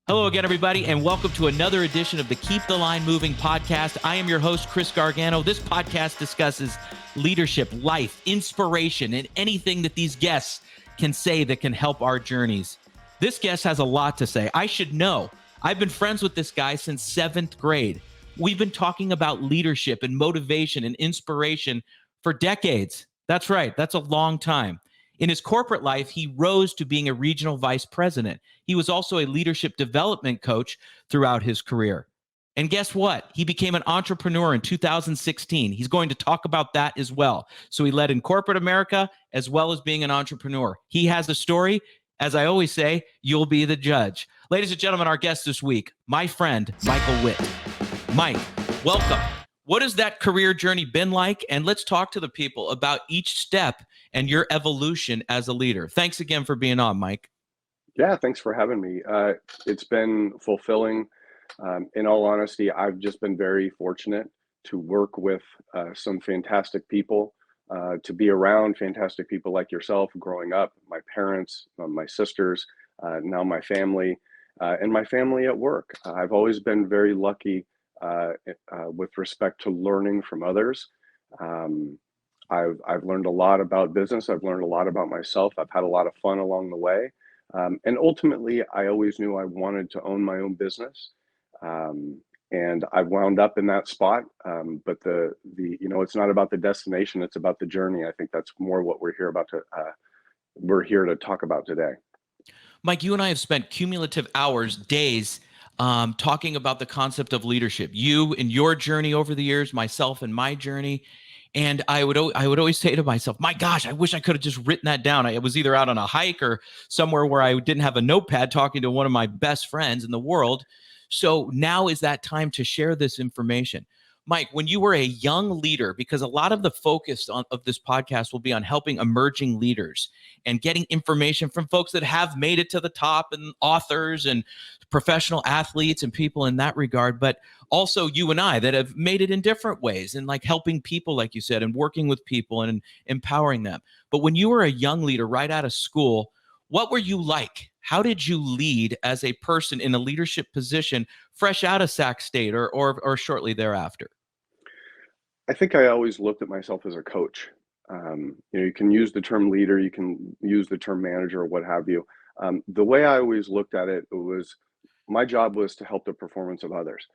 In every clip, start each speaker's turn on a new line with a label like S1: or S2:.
S1: Hello again, everybody, and welcome to another edition of the Keep the Line Moving podcast. I am your host, Chris Gargano. This podcast discusses leadership, life, inspiration, and anything that these guests can say that can help our journeys. This guest has a lot to say. I should know. I've been friends with this guy since 7th grade. We've been talking about leadership and motivation and inspiration for decades. That's right. That's a long time. In his corporate life, he rose to being a regional vice president. He was also a leadership development coach throughout his career. And guess what? He became an entrepreneur in 2016. He's going to talk about that as well. So he led in corporate America as well as being an entrepreneur. He has a story. As I always say, you'll be the judge. Ladies and gentlemen, our guest this week, my friend, Michael Witt. Mike, welcome. What has that career journey been like? And let's talk to the people about each step and your evolution as a leader. Thanks again for being on, Mike.
S2: Yeah, thanks for having me. It's been fulfilling. In all honesty, I've just been very fortunate to work with some fantastic people, to be around fantastic people like yourself growing up, my parents, my sisters, now my family, and my family at work. I've always been very lucky with respect to learning from others. I've learned a lot about business. I've learned a lot about myself. I've had a lot of fun along the way. And ultimately, I always knew I wanted to own my own business. And I wound up in that spot. But it's not about the destination. It's about the journey. I think that's more what we're here to talk about today.
S1: Mike, you and I have spent cumulative hours, days, talking about the concept of leadership. You in your journey over the years, myself in my journey. And I would always say to myself, my gosh, I wish I could have just written that down. I was either out on a hike or somewhere where I didn't have a notepad talking to one of my best friends in the world. So now is that time to share this information. Mike, when you were a young leader, because a lot of the focus of this podcast will be on helping emerging leaders and getting information from folks that have made it to the top and authors and professional athletes and people in that regard, but also you and I that have made it in different ways and like helping people, like you said, and working with people and empowering them. But when you were a young leader right out of school, what were you like? How did you lead as a person in a leadership position fresh out of Sac State or shortly thereafter?
S2: I think I always looked at myself as a coach. You can use the term leader, you can use the term manager or what have you. The way I always looked at it was my job was to help the performance of others.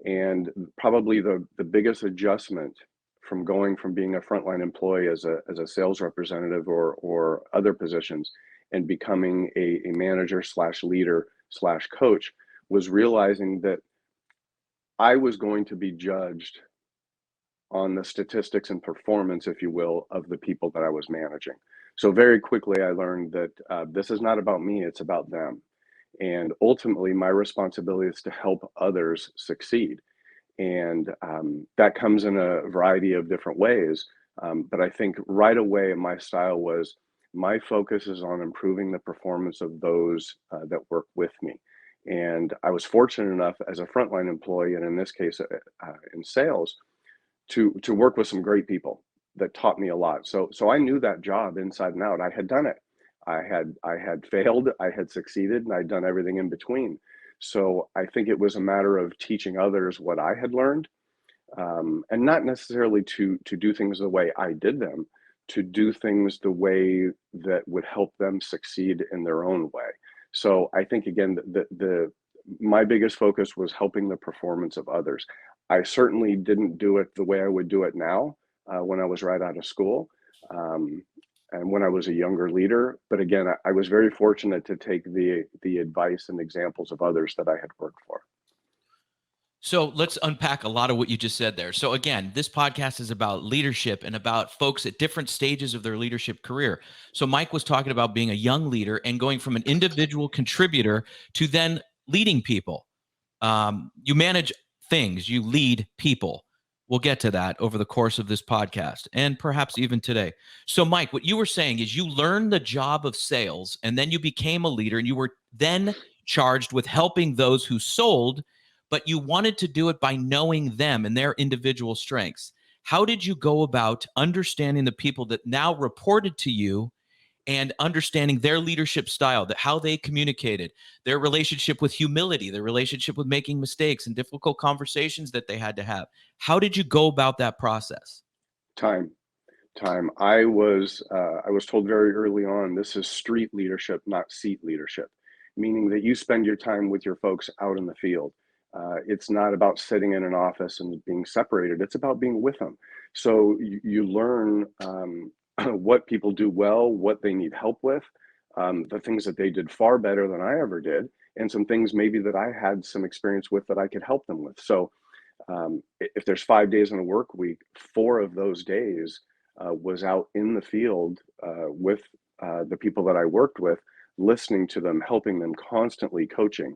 S2: And probably the biggest adjustment from going from being a frontline employee as a sales representative or other positions and becoming a manager slash leader slash coach was realizing that I was going to be judged on the statistics and performance, if you will, of the people that I was managing. So very quickly, I learned that this is not about me, it's about them. And ultimately, my responsibility is to help others succeed. And that comes in a variety of different ways. But I think right away, my style was my focus is on improving the performance of those that work with me. And I was fortunate enough as a frontline employee, and in this case, in sales, to work with some great people that taught me a lot. So I knew that job inside and out. I had done it. I had failed, I had succeeded, and I'd done everything in between. So I think it was a matter of teaching others what I had learned, and not necessarily to do things the way I did them, to do things the way that would help them succeed in their own way. So I think again, my biggest focus was helping the performance of others. I certainly didn't do it the way I would do it now when I was right out of school and when I was a younger leader. But again, I was very fortunate to take the advice and examples of others that I had worked for.
S1: So let's unpack a lot of what you just said there. So again, this podcast is about leadership and about folks at different stages of their leadership career. So Mike was talking about being a young leader and going from an individual contributor to then leading people. You manage things, you lead people. We'll get to that over the course of this podcast and perhaps even today. So Mike, what you were saying is you learned the job of sales and then you became a leader and you were then charged with helping those who sold, but you wanted to do it by knowing them and their individual strengths. How did you go about understanding the people that now reported to you and understanding their leadership style, that how they communicated, their relationship with humility, their relationship with making mistakes and difficult conversations that they had to have. How did you go about that process?
S2: Time. I was told very early on, this is street leadership, not seat leadership, meaning that you spend your time with your folks out in the field. It's not about sitting in an office and being separated. It's about being with them. So you learn what people do well, what they need help with, the things that they did far better than I ever did, and some things maybe that I had some experience with that I could help them with. So if there's 5 days in a work week, 4 of those days was out in the field with the people that I worked with, listening to them, helping them, constantly coaching.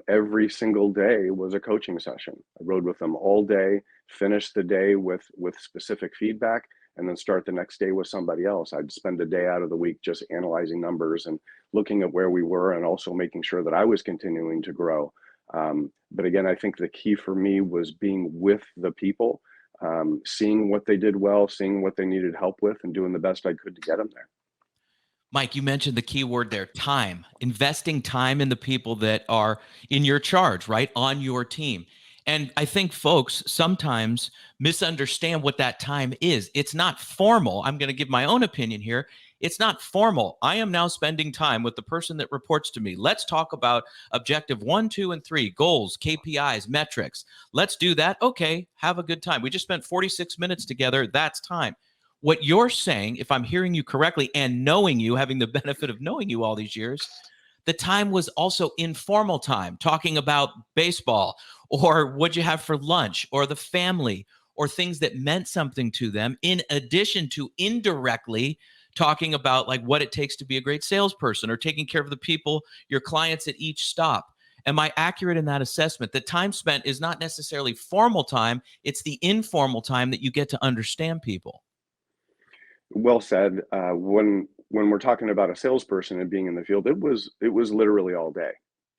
S2: Every single day was a coaching session. I rode with them all day, finished the day with specific feedback, and then start the next day with somebody else. I'd spend a day out of the week just analyzing numbers and looking at where we were, and also making sure that I was continuing to grow. But again, I think the key for me was being with the people, seeing what they did well, seeing what they needed help with, and doing the best I could to get them there.
S1: Mike, you mentioned the key word there, time, investing time in the people that are in your charge, right? On your team. And I think folks sometimes misunderstand what that time is. It's not formal. I'm going to give my own opinion here. It's not formal. I am now spending time with the person that reports to me. Let's talk about objective 1, 2, and 3, goals, KPIs, metrics. Let's do that. Okay, have a good time. We just spent 46 minutes together. That's time. What you're saying, if I'm hearing you correctly and knowing you, having the benefit of knowing you all these years, the time was also informal time, talking about baseball or what you have for lunch or the family or things that meant something to them, in addition to indirectly talking about like what it takes to be a great salesperson or taking care of the people, your clients at each stop. Am I accurate in that assessment? The time spent is not necessarily formal time, it's the informal time that you get to understand people.
S2: Well said. When we're talking about a salesperson and being in the field, it was literally all day.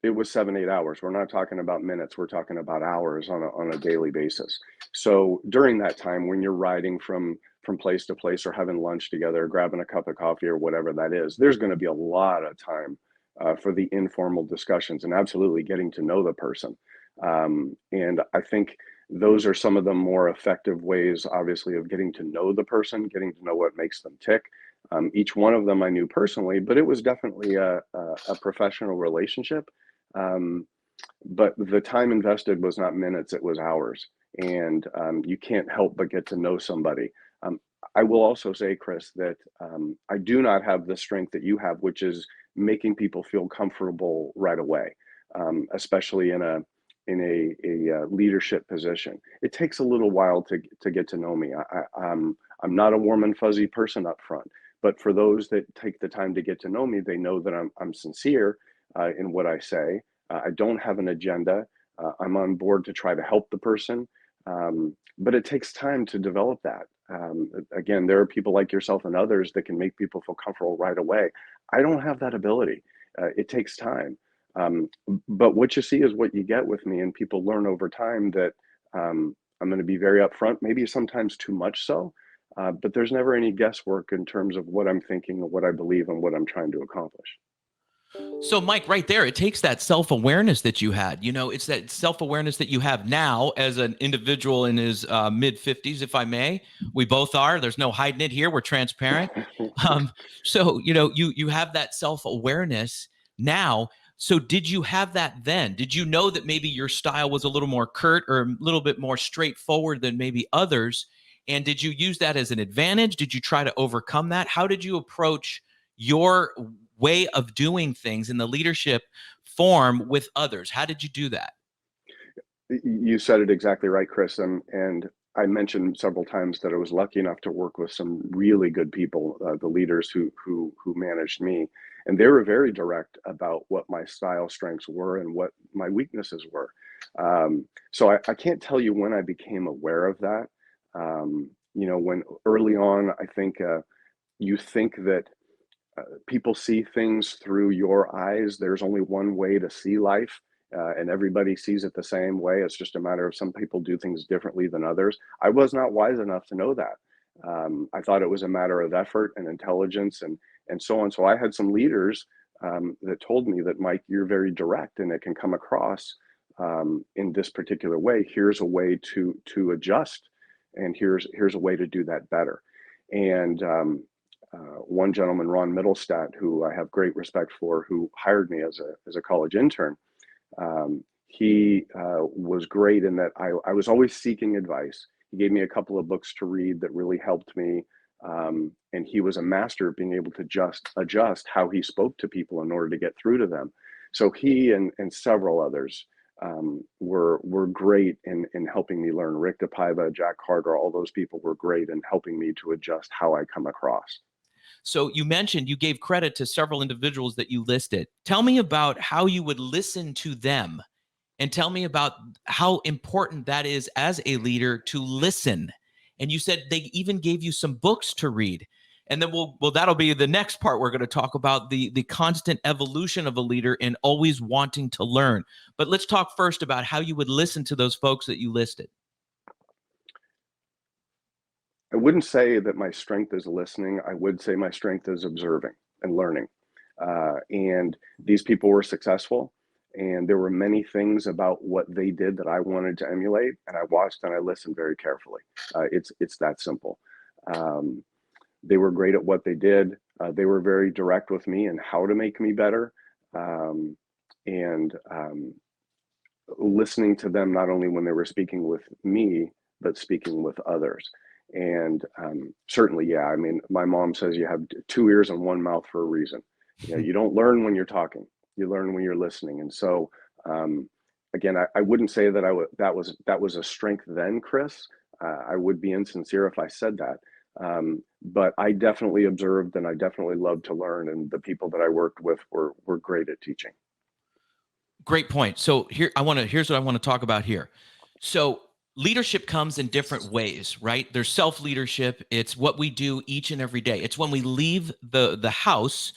S2: It was 7, 8 hours. We're not talking about minutes. We're talking about hours on a daily basis. So during that time, when you're riding from place to place or having lunch together, grabbing a cup of coffee or whatever that is, there's going to be a lot of time for the informal discussions and absolutely getting to know the person. And I think those are some of the more effective ways, obviously, of getting to know the person, getting to know what makes them tick. Each one of them I knew personally, but it was definitely a professional relationship. Um, but the time invested was not minutes, it was hours. And you can't help but get to know somebody. Um, I will also say, Chris, that I do not have the strength that you have, which is making people feel comfortable right away, especially in a leadership position. It takes a little while to get to know me. I'm not a warm and fuzzy person up front, but for those that take the time to get to know me, they know that I'm sincere in what I say. I don't have an agenda. I'm on board to try to help the person, but it takes time to develop that. Again, there are people like yourself and others that can make people feel comfortable right away. I don't have that ability. It takes time. But what you see is what you get with me, and people learn over time that I'm going to be very upfront, maybe sometimes too much so, but there's never any guesswork in terms of what I'm thinking and what I believe and what I'm trying to accomplish.
S1: So, Mike, right there, it takes that self awareness that you had. You know, it's that self awareness that you have now as an individual in his mid 50s, if I may. We both are. There's no hiding it here. We're transparent. Um, so, you have that self awareness now. So, did you have that then? Did you know that maybe your style was a little more curt or a little bit more straightforward than maybe others? And did you use that as an advantage? Did you try to overcome that? How did you approach your way of doing things in the leadership form with others? How did you do that?
S2: You said it exactly right, Chris. And I mentioned several times that I was lucky enough to work with some really good people, the leaders who managed me, and they were very direct about what my style strengths were and what my weaknesses were. So I can't tell you when I became aware of that. When early on, I think you think that people see things through your eyes. There's only one way to see life, and everybody sees it the same way. It's just a matter of some people do things differently than others. I was not wise enough to know that. I thought it was a matter of effort and intelligence and so on. So I had some leaders that told me that, Mike, you're very direct and it can come across in this particular way. Here's a way to adjust, and here's a way to do that better. And one gentleman, Ron Middlestat, who I have great respect for, who hired me as a college intern, he was great in that I was always seeking advice. He gave me a couple of books to read that really helped me. And he was a master of being able to just adjust how he spoke to people in order to get through to them. So he and several others were great in helping me learn. Rick DePaiva, Jack Carter, all those people were great in helping me to adjust how I come across.
S1: So you mentioned you gave credit to several individuals that you listed. Tell me about how you would listen to them, and tell me about how important that is as a leader to listen. And you said they even gave you some books to read. And then that'll be the next part. We're going to talk about the constant evolution of a leader and always wanting to learn. But let's talk first about how you would listen to those folks that you listed.
S2: I wouldn't say that my strength is listening. I would say my strength is observing and learning. And these people were successful, and there were many things about what they did that I wanted to emulate, and I watched and I listened very carefully. It's that simple. They were great at what they did. They were very direct with me and how to make me better. And listening to them, not only when they were speaking with me, but speaking with others. And certainly, yeah, I mean, my mom says you have 2 ears and 1 mouth for a reason. You know, you don't learn when you're talking, you learn when you're listening. And so, again, I wouldn't say that that was a strength then, Chris. I would be insincere if I said that. But I definitely observed, and I definitely loved to learn. And the people that I worked with were great at teaching.
S1: Great point. So here's what I want to talk about here. So leadership comes in different ways, right? There's self-leadership. It's what we do each and every day. It's when we leave the house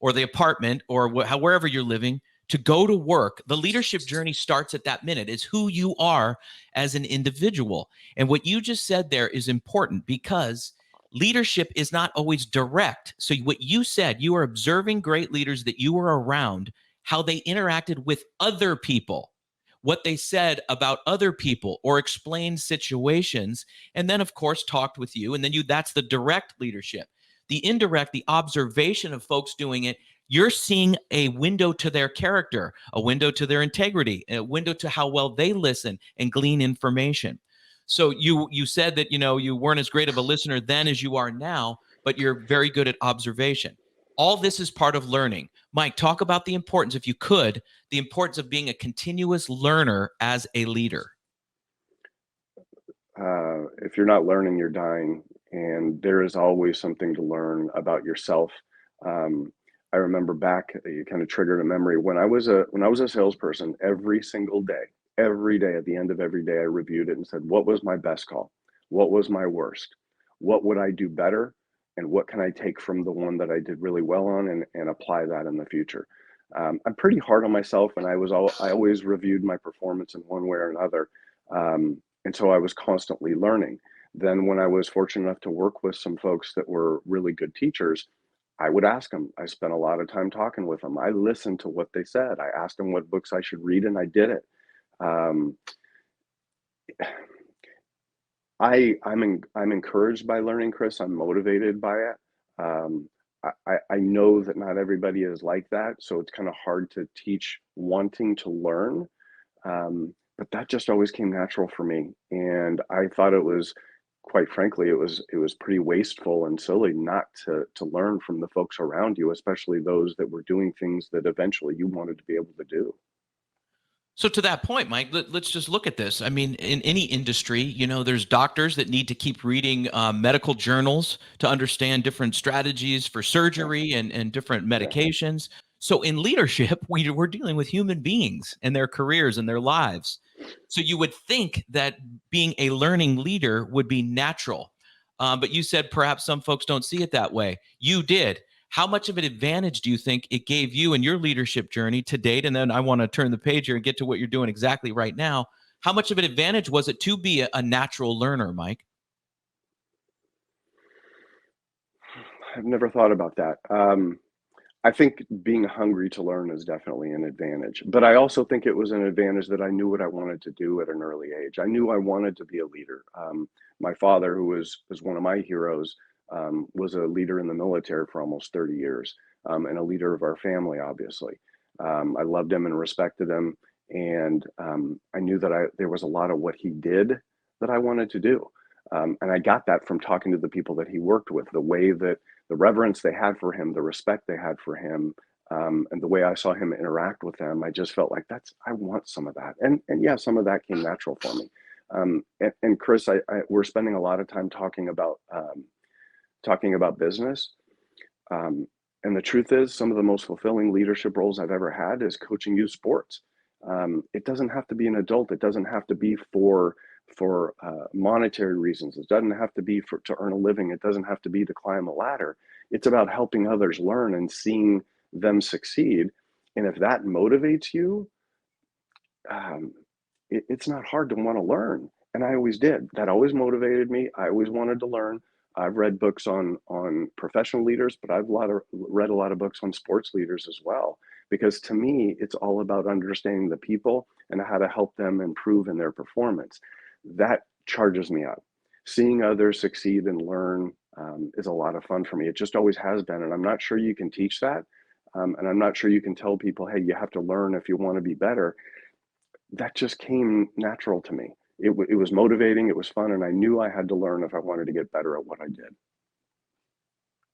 S1: or the apartment or wherever you're living to go to work. The leadership journey starts at that minute. It's who you are as an individual. And what you just said there is important, because leadership is not always direct. So what you said, you are observing great leaders that you were around, how they interacted with other people, what they said about other people or explained situations, and then of course talked with you. And then that's the direct leadership. The indirect, the observation of folks doing it, you're seeing a window to their character, a window to their integrity, a window to how well they listen and glean information. So you said that, you weren't as great of a listener then as you are now, but you're very good at observation. All this is part of learning. Mike, talk about the importance, if you could, the importance of being a continuous learner as a leader.
S2: If you're not learning, you're dying, and there is always something to learn about yourself. I remember back, you kind of triggered a memory when I was a salesperson. Every single day, every day, at the end of every day, I reviewed it and said, what was my best call? What was my worst? What would I do better? And what can I take from the one that I did really well on and apply that in the future? I'm pretty hard on myself, and I always reviewed my performance in one way or another. And so I was constantly learning. Then when I was fortunate enough to work with some folks that were really good teachers, I would ask them. I spent a lot of time talking with them. I listened to what they said. I asked them what books I should read, and I did it. I'm encouraged by learning, Chris. I'm motivated by it. I know that not everybody is like that, so it's kind of hard to teach wanting to learn. But that just always came natural for me, and I thought it was, quite frankly, it was pretty wasteful and silly not to learn from the folks around you, especially those that were doing things that eventually you wanted to be able to do.
S1: So to that point, Mike, let's just look at this. I mean, in any industry, there's doctors that need to keep reading medical journals to understand different strategies for surgery and different medications. So in leadership, we're dealing with human beings and their careers and their lives. So you would think that being a learning leader would be natural. But you said perhaps some folks don't see it that way. You did. How much of an advantage do you think it gave you in your leadership journey to date? And then I want to turn the page here and get to what you're doing exactly right now. How much of an advantage was it to be a natural learner, Mike?
S2: I've never thought about that. I think being hungry to learn is definitely an advantage, but I also think it was an advantage that I knew what I wanted to do at an early age. I knew I wanted to be a leader. My father, who was one of my heroes, was a leader in the military for almost 30 years, and a leader of our family, obviously. I loved him and respected him, and I knew that there was a lot of what he did that I wanted to do. And I got that from talking to the people that he worked with, the way that the reverence they had for him, the respect they had for him, and the way I saw him interact with them. I just felt like I want some of that. And yeah, some of that came natural for me. And Chris, we're spending a lot of time talking about business. And the truth is, some of the most fulfilling leadership roles I've ever had is coaching youth sports. It doesn't have to be an adult. It doesn't have to be for monetary reasons. It doesn't have to be to earn a living. It doesn't have to be to climb a ladder. It's about helping others learn and seeing them succeed. And if that motivates you, it's not hard to want to learn. And I always did. That always motivated me. I always wanted to learn. I've read books on professional leaders, but I've read a lot of books on sports leaders as well. Because to me, it's all about understanding the people and how to help them improve in their performance. That charges me up. Seeing others succeed and learn is a lot of fun for me. It just always has been. And I'm not sure you can teach that. And I'm not sure you can tell people, hey, you have to learn if you want to be better. That just came natural to me. It was motivating, it was fun, and I knew I had to learn if I wanted to get better at what I did.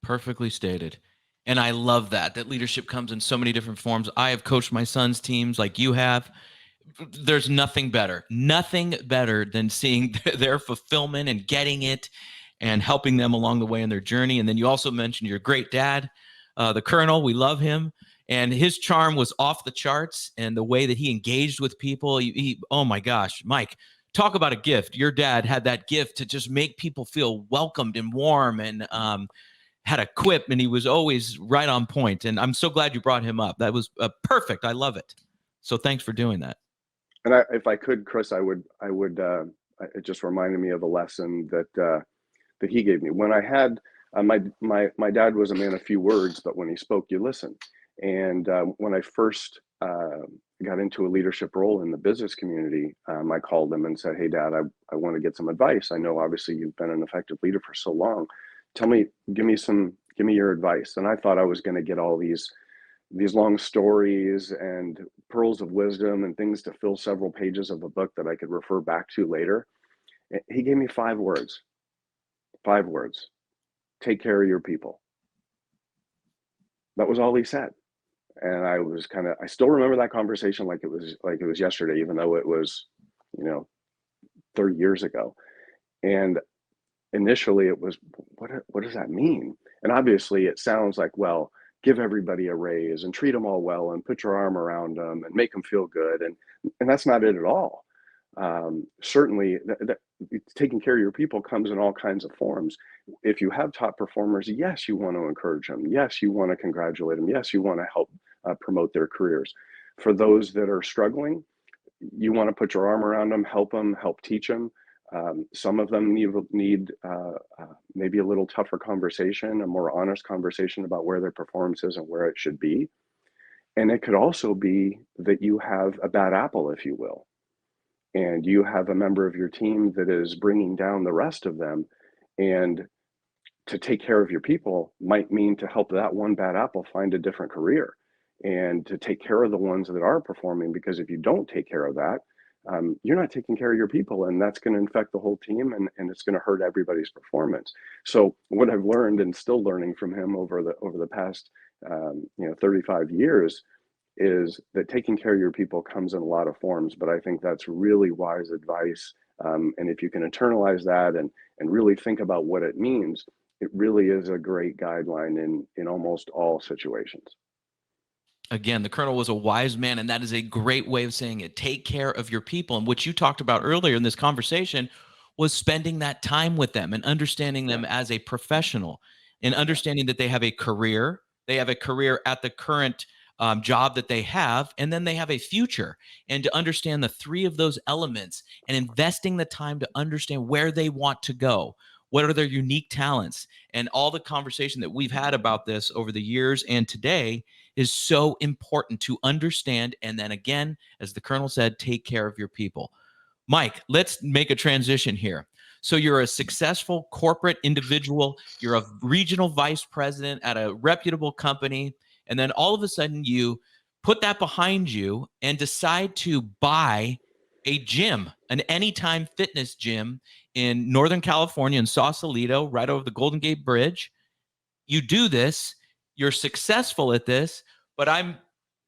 S1: Perfectly stated. And I love that leadership comes in so many different forms. I have coached my son's teams like you have. There's nothing better than seeing their fulfillment and getting it and helping them along the way in their journey. And then you also mentioned your great dad, the Colonel. We love him. And his charm was off the charts, and the way that he engaged with people, oh my gosh, Mike, talk about a gift. Your dad had that gift to just make people feel welcomed and warm, and had a quip, and he was always right on point. And I'm so glad you brought him up. That was perfect. I love it. So thanks for doing that.
S2: And if I could, Chris, I would. It just reminded me of a lesson that he gave me when I had my dad was a man of few words, but when he spoke, you listen. And when I first got into a leadership role in the business community, I called him and said, "Hey, Dad, I want to get some advice. I know obviously you've been an effective leader for so long. Give me your advice." And I thought I was going to get all these long stories and pearls of wisdom and things to fill several pages of a book that I could refer back to later. He gave me 5 words. 5 words. Take care of your people. That was all he said. And I still remember that conversation like it was yesterday, even though it was, 30 years ago. And initially it was, what does that mean? And obviously it sounds like, well, give everybody a raise and treat them all well and put your arm around them and make them feel good. And that's not it at all. Certainly taking care of your people comes in all kinds of forms. If you have top performers, yes, you want to encourage them. Yes, you want to congratulate them. Yes, you want to help promote their careers. For those that are struggling, you want to put your arm around them, help teach them. Some of them need maybe a little tougher conversation, a more honest conversation about where their performance is and where it should be. And it could also be that you have a bad apple, if you will, and you have a member of your team that is bringing down the rest of them. And to take care of your people might mean to help that one bad apple find a different career, and to take care of the ones that are performing, because if you don't take care of that, you're not taking care of your people, and that's going to infect the whole team, and it's going to hurt everybody's performance. So what I've learned, and still learning from him over the past 35 years, is that taking care of your people comes in a lot of forms, but I think that's really wise advice. And if you can internalize that and really think about what it means, it really is a great guideline in almost all situations.
S1: Again, the Colonel was a wise man, and that is a great way of saying it. Take care of your people. And what you talked about earlier in this conversation was spending that time with them and understanding them as a professional, and understanding that they have a career. They have a career at the current job that they have, and then they have a future. And to understand the three of those elements and investing the time to understand where they want to go, What are their unique talents? And all the conversation that we've had about this over the years and today is so important to understand. And then again, as the Colonel said, take care of your people. Mike, let's make a transition here. So you're a successful corporate individual, you're a regional vice president at a reputable company, and then all of a sudden you put that behind you and decide to buy a gym, an anytime fitness gym in Northern California in Sausalito, right over the Golden Gate Bridge. You do this, you're successful at this, but I'm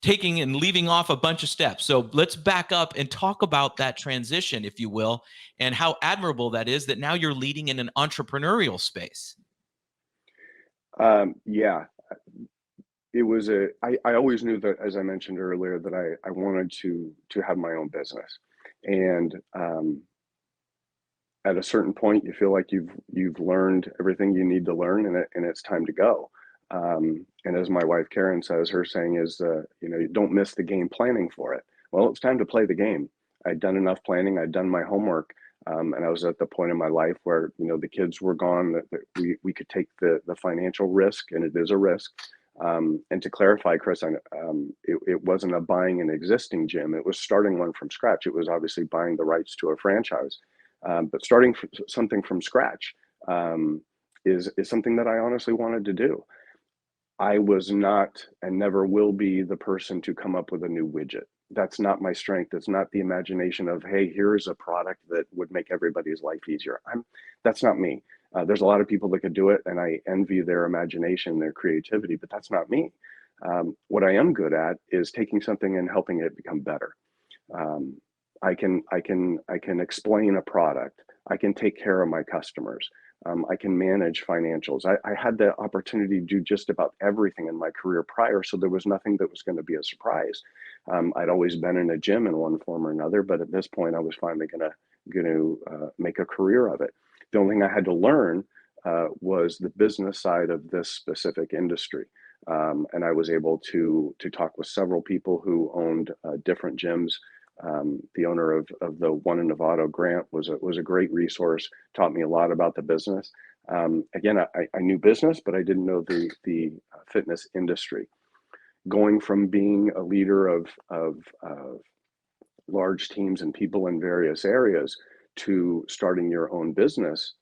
S1: taking and leaving off a bunch of steps. So let's back up and talk about that transition, if you will, and how admirable that is that now you're leading in an entrepreneurial space.
S2: Yeah, it was I always knew that, as I mentioned earlier, that I wanted to have my own business. And at a certain point, you feel like you've learned everything you need to learn, and it's time to go. And as my wife Karen says, her saying is, you don't miss the game planning for it. Well, it's time to play the game. I'd done enough planning. I'd done my homework, and I was at the point in my life where the kids were gone. That we could take the financial risk, and it is a risk. And to clarify, Chris, it wasn't a buying an existing gym. It was starting one from scratch. It was obviously buying the rights to a franchise. But starting something from scratch is something that I honestly wanted to do. I was not and never will be the person to come up with a new widget. That's not my strength. It's not the imagination of, hey, here's a product that would make everybody's life easier. That's not me. There's a lot of people that could do it, and I envy their imagination, their creativity, but that's not me. What I am good at is taking something and helping it become better. Um, I can explain a product. I can take care of my customers. I can manage financials. I had the opportunity to do just about everything in my career prior, so there was nothing that was going to be a surprise. I'd always been in a gym in one form or another, but at this point, I was finally going to make a career of it. The only thing I had to learn was the business side of this specific industry. And I was able to talk with several people who owned different gyms. The owner of the one in Novato, Grant, was a great resource, taught me a lot about the business. Again, I knew business, but I didn't know the fitness industry. Going from being a leader of large teams and people in various areas to starting your own business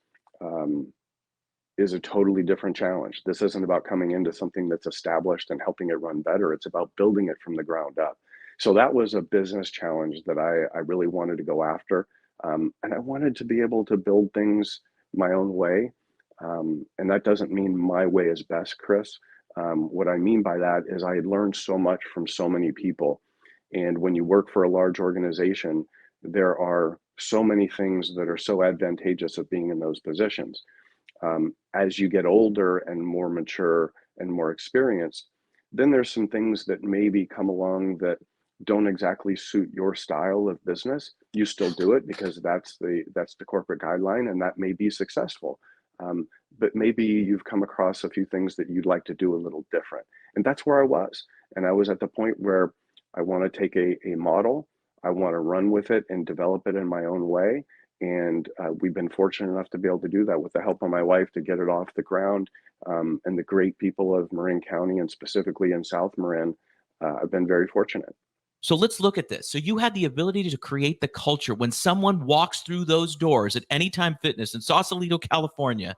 S2: is a totally different challenge. This isn't about coming into something that's established and helping it run better. It's about building it from the ground up. So that was a business challenge that I really wanted to go after. And I wanted to be able to build things my own way. And that doesn't mean my way is best, Chris. What I mean by that is I had learned so much from so many people. And when you work for a large organization, there are so many things that are so advantageous of being in those positions. As you get older and more mature and more experienced, then there's some things that maybe come along that don't exactly suit your style of business. You still do it because that's the corporate guideline, and that may be successful. But maybe you've come across a few things that you'd like to do a little different. And that's where I was. And I was at the point where I want to take a model, I want to run with it and develop it in my own way. And we've been fortunate enough to be able to do that with the help of my wife to get it off the ground. And the great people of Marin County, and specifically in South Marin, I've been very fortunate.
S1: So let's look at this. So you had the ability to create the culture. When someone walks through those doors at Anytime Fitness in Sausalito, California,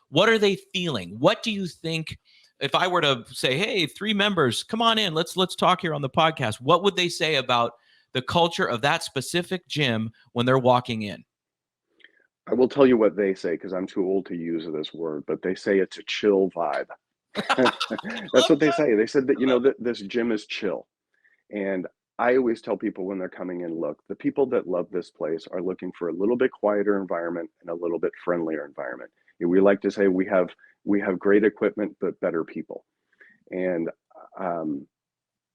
S1: what are they feeling? What do you think? If I were to say, hey, 3 members, come on in, let's talk here on the podcast, what would they say about the culture of that specific gym when they're walking in?
S2: I will tell you what they say because I'm too old to use this word, but they say it's a chill vibe. That's what they say. They said that, that this gym is chill. And I always tell people when they're coming in, look, the people that love this place are looking for a little bit quieter environment and a little bit friendlier environment. And we like to say we have great equipment, but better people. And I'm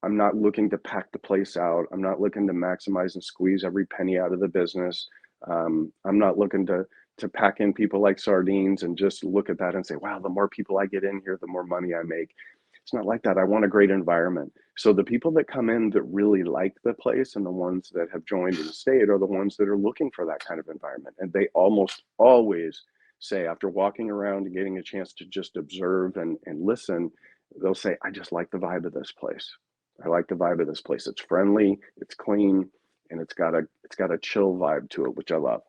S2: not looking to pack the place out. I'm not looking to maximize and squeeze every penny out of the business. I'm not looking to pack in people like sardines and just look at that and say, wow, the more people I get in here, the more money I make. It's not like that. I want a great environment. So the people that come in that really like the place and the ones that have joined and stayed are the ones that are looking for that kind of environment. And they almost always say after walking around and getting a chance to just observe and listen, they'll say, I just like the vibe of this place. I like the vibe of this place. It's friendly, it's clean, and it's got a chill vibe to it, which I love.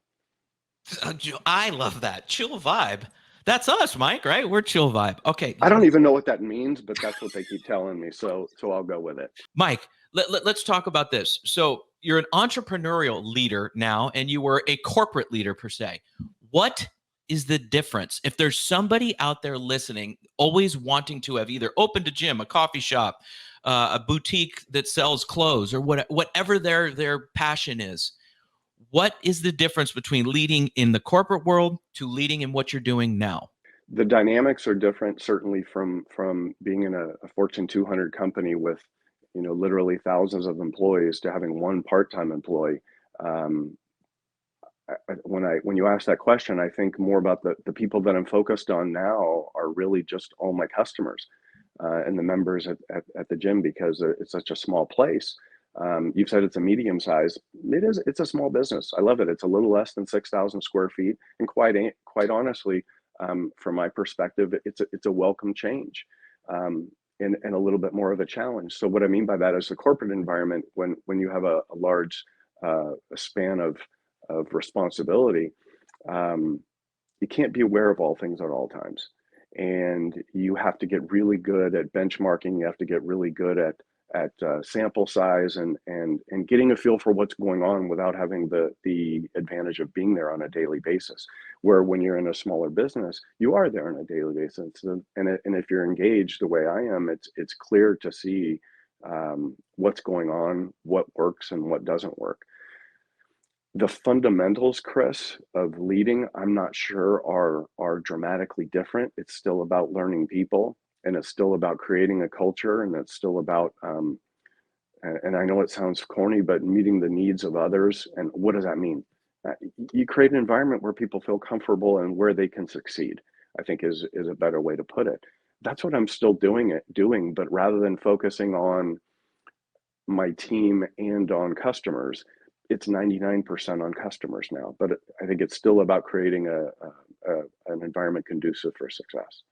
S1: I love that chill vibe. That's us, Mike, right? We're chill vibe. Okay,
S2: I don't even know what that means, but that's what they keep telling me. So I'll go with it.
S1: Mike, let's talk about this. So you're an entrepreneurial leader now, and you were a corporate leader per se. What is the difference? If there's somebody out there listening, always wanting to have either opened a gym, a coffee shop, a boutique that sells clothes, or whatever their passion is, what is the difference between leading in the corporate world to leading in what you're doing now?
S2: The dynamics are different, certainly from being in a Fortune 200 company with, literally thousands of employees to having one part-time employee. Um, when you ask that question, I think more about the people that I'm focused on now are really just all my customers and the members at the gym, because it's such a small place. You've said it's a medium size. It is. It's a small business. I love it. It's a little less than 6,000 square feet, and quite honestly, from my perspective, it's a welcome change, and a little bit more of a challenge. So what I mean by that is the corporate environment, when you have a large span of responsibility, um, you can't be aware of all things at all times, and you have to get really good at benchmarking. You have to get really good at sample size and getting a feel for what's going on without having the advantage of being there on a daily basis. Where when you're in a smaller business, you are there on a daily basis, and if you're engaged the way I am, it's clear to see what's going on, what works and what doesn't work. The fundamentals, Chris, of leading, I'm not sure are dramatically different. It's still about learning people, and it's still about creating a culture, and it's still about and I know it sounds corny, but meeting the needs of others. And what does that mean? Uh, you create an environment where people feel comfortable and where they can succeed, I think is a better way to put it. That's what I'm still doing, but rather than focusing on my team and on customers, it's 99% on customers now. But I think it's still about creating an environment conducive for success.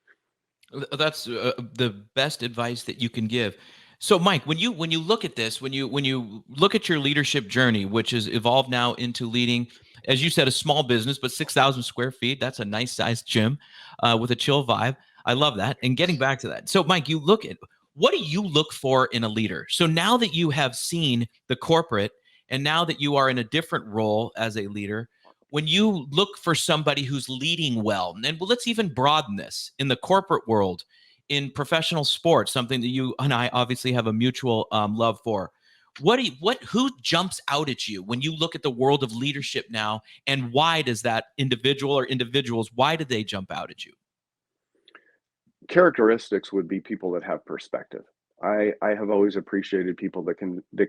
S1: That's the best advice that you can give. So, Mike, when you look at this, when you look at your leadership journey, which has evolved now into leading, as you said, a small business, but 6,000 square feet, that's a nice sized gym with a chill vibe. I love that. And getting back to that, so Mike, you look at what do you look for in a leader? So now that you have seen the corporate, and now that you are in a different role as a leader, when you look for somebody who's leading well, and let's even broaden this in the corporate world, in professional sports, something that you and I obviously have a mutual love for. Who jumps out at you when you look at the world of leadership now, and why does that individual or individuals, why do they jump out at you?
S2: Characteristics would be people that have perspective. I have always appreciated people that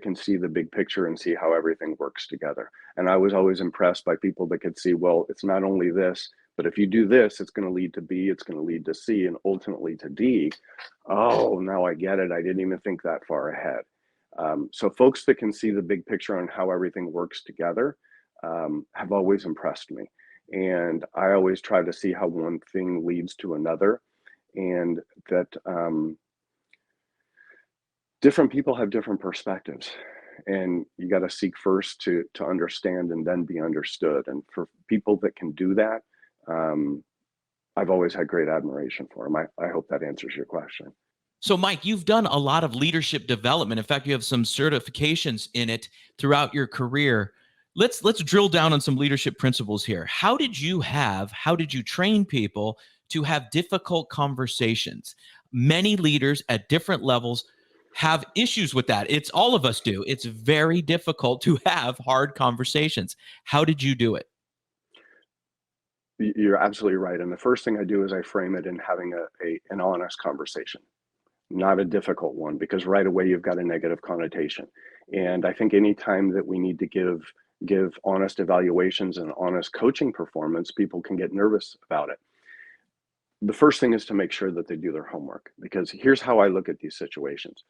S2: can see the big picture and see how everything works together. And I was always impressed by people that could see, well, it's not only this, but if you do this, it's going to lead to B, it's going to lead to C, and ultimately to D. Oh, now I get it. I didn't even think that far ahead. So folks that can see the big picture on how everything works together have always impressed me. And I always try to see how one thing leads to another, and that different people have different perspectives, and you got to seek first to understand and then be understood. And for people that can do that, um, I've always had great admiration for them. I hope that answers your question.
S1: So, Mike, you've done a lot of leadership development. In fact, you have some certifications in it throughout your career. Let's drill down on some leadership principles here. How did you train people to have difficult conversations? Many leaders at different levels have issues with that. It's all of us do. It's very difficult to have hard conversations. How did you do it?
S2: You're absolutely right. And the first thing I do is I frame it in having an honest conversation, not a difficult one, because right away you've got a negative connotation. And I think anytime that we need to give honest evaluations and honest coaching performance, people can get nervous about it. The first thing is to make sure that they do their homework, because here's how I look at these situations.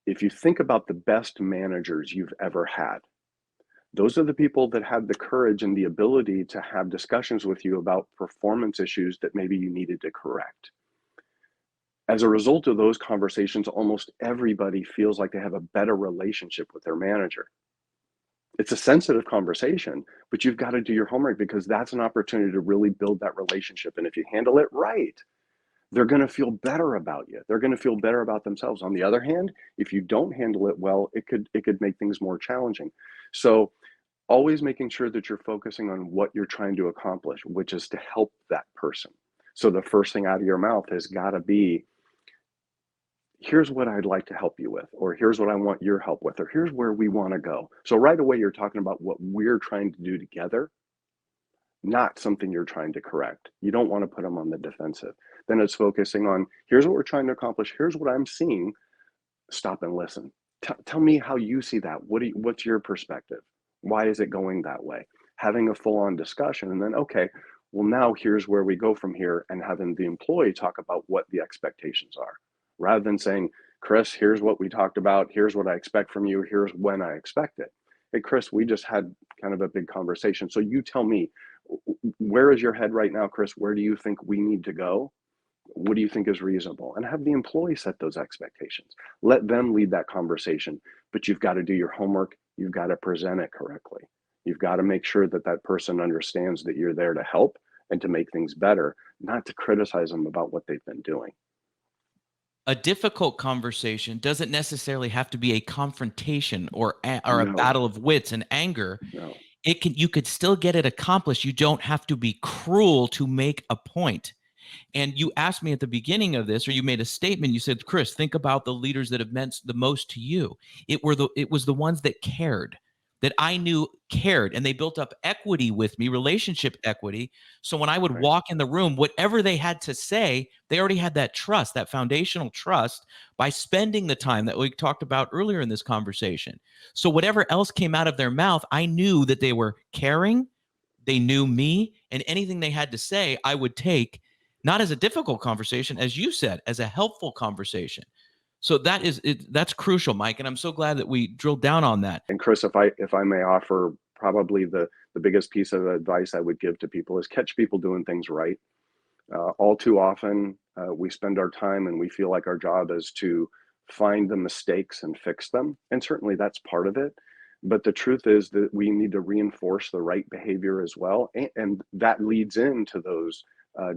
S2: If you think about the best managers you've ever had, Those are the people that had the courage and the ability to have discussions with you about performance issues that maybe you needed to correct. As a result of those conversations, almost everybody feels like they have a better relationship with their manager. It's a sensitive conversation, but you've got to do your homework, because that's an opportunity to really build that relationship. And if you handle it right, they're going to feel better about you. They're going to feel better about themselves. On the other hand, if you don't handle it well, it could make things more challenging. So always making sure that you're focusing on what you're trying to accomplish, which is to help that person. So the first thing out of your mouth has got to be, here's what I'd like to help you with, or here's what I want your help with, or here's where we want to go. So right away, you're talking about what we're trying to do together, not something you're trying to correct. You don't want to put them on the defensive. Then it's focusing on, here's what we're trying to accomplish. Here's what I'm seeing. Stop and listen. Tell me how you see that. What's your perspective? Why is it going that way? Having a full-on discussion, and then, okay, well, now here's where we go from here, and having the employee talk about what the expectations are, rather than saying, Chris, here's what we talked about. Here's what I expect from you. Here's when I expect it. Hey, Chris, we just had kind of a big conversation. So you tell me, where is your head right now, Chris? Where do you think we need to go? What do you think is reasonable? And have the employee set those expectations. Let them lead that conversation, but you've got to do your homework. You've got to present it correctly. You've got to make sure that that person understands that you're there to help and to make things better, not to criticize them about what they've been doing.
S1: A difficult conversation doesn't necessarily have to be a confrontation or a
S2: No,
S1: battle of wits and anger.
S2: no,
S1: You could still get it accomplished. You don't have to be cruel to make a point. And you asked me at the beginning of this, or you made a statement. You said, Chris, think about the leaders that have meant the most to you. It was the ones that cared, that I knew cared, and they built up equity with me, relationship equity. So when I would
S2: right.
S1: walk in the room, whatever they had to say, they already had that trust, that foundational trust, by spending the time that we talked about earlier in this conversation. So whatever else came out of their mouth, I knew that they were caring, they knew me, and anything they had to say, I would take, not as a difficult conversation, as you said, as a helpful conversation. So that's crucial, Mike, and I'm so glad that we drilled down on that.
S2: And Chris, if I may offer, probably the biggest piece of advice I would give to people is catch people doing things right. All too often, we spend our time and we feel like our job is to find the mistakes and fix them. And certainly that's part of it. But the truth is that we need to reinforce the right behavior as well. And that leads into those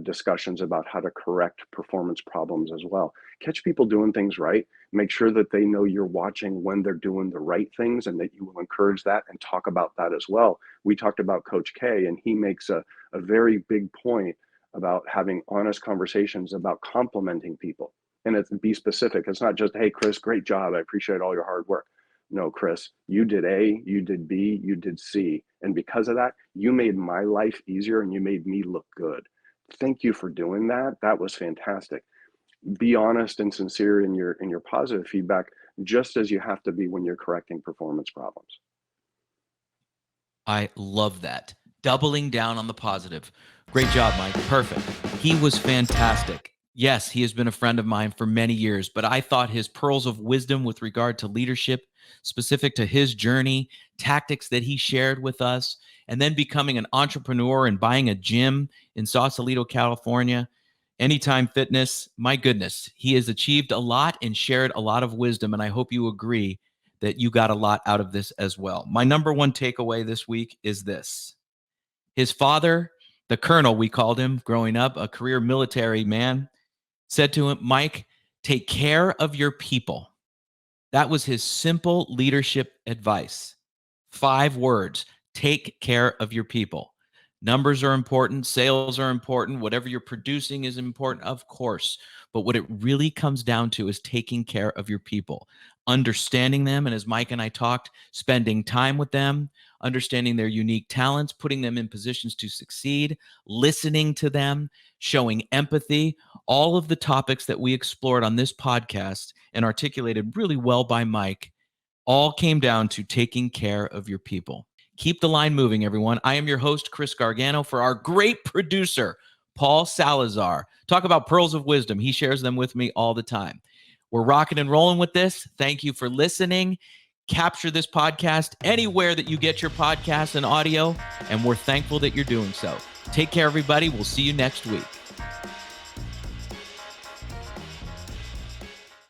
S2: discussions about how to correct performance problems as well. Catch people doing things right. Make sure that they know you're watching when they're doing the right things, and that you will encourage that and talk about that as well. We talked about Coach K, and he makes a very big point about having honest conversations about complimenting people. And it's, be specific. It's not just, hey, Chris, great job. I appreciate all your hard work. No, Chris, you did A, you did B, you did C. And because of that, you made my life easier and you made me look good. Thank you for doing that. That was fantastic. Be honest and sincere in your positive feedback, just as you have to be when you're correcting performance problems.
S1: I love that. Doubling down on the positive. Great job, Mike. Perfect. He was fantastic. Yes, he has been a friend of mine for many years, but I thought his pearls of wisdom with regard to leadership, specific to his journey, tactics that he shared with us, and then becoming an entrepreneur and buying a gym in Sausalito, California, Anytime Fitness, my goodness, he has achieved a lot and shared a lot of wisdom, and I hope you agree that you got a lot out of this as well. My number one takeaway this week is this. His father, the colonel, we called him growing up, a career military man, said to him, Mike, take care of your people. That was his simple leadership advice. 5 words: take care of your people. Numbers are important, sales are important, whatever you're producing is important, of course. But what it really comes down to is taking care of your people, understanding them. And as Mike and I talked, spending time with them, understanding their unique talents, putting them in positions to succeed, listening to them, showing empathy. All of the topics that we explored on this podcast and articulated really well by Mike all came down to taking care of your people. Keep the line moving, everyone. I am your host, Chris Gargano, for our great producer, Paul Salazar. Talk about pearls of wisdom. He shares them with me all the time. We're rocking and rolling with this. Thank you for listening. capture this podcast anywhere that you get your podcasts and audio, and we're thankful that you're doing so. Take care, everybody. We'll see you next week.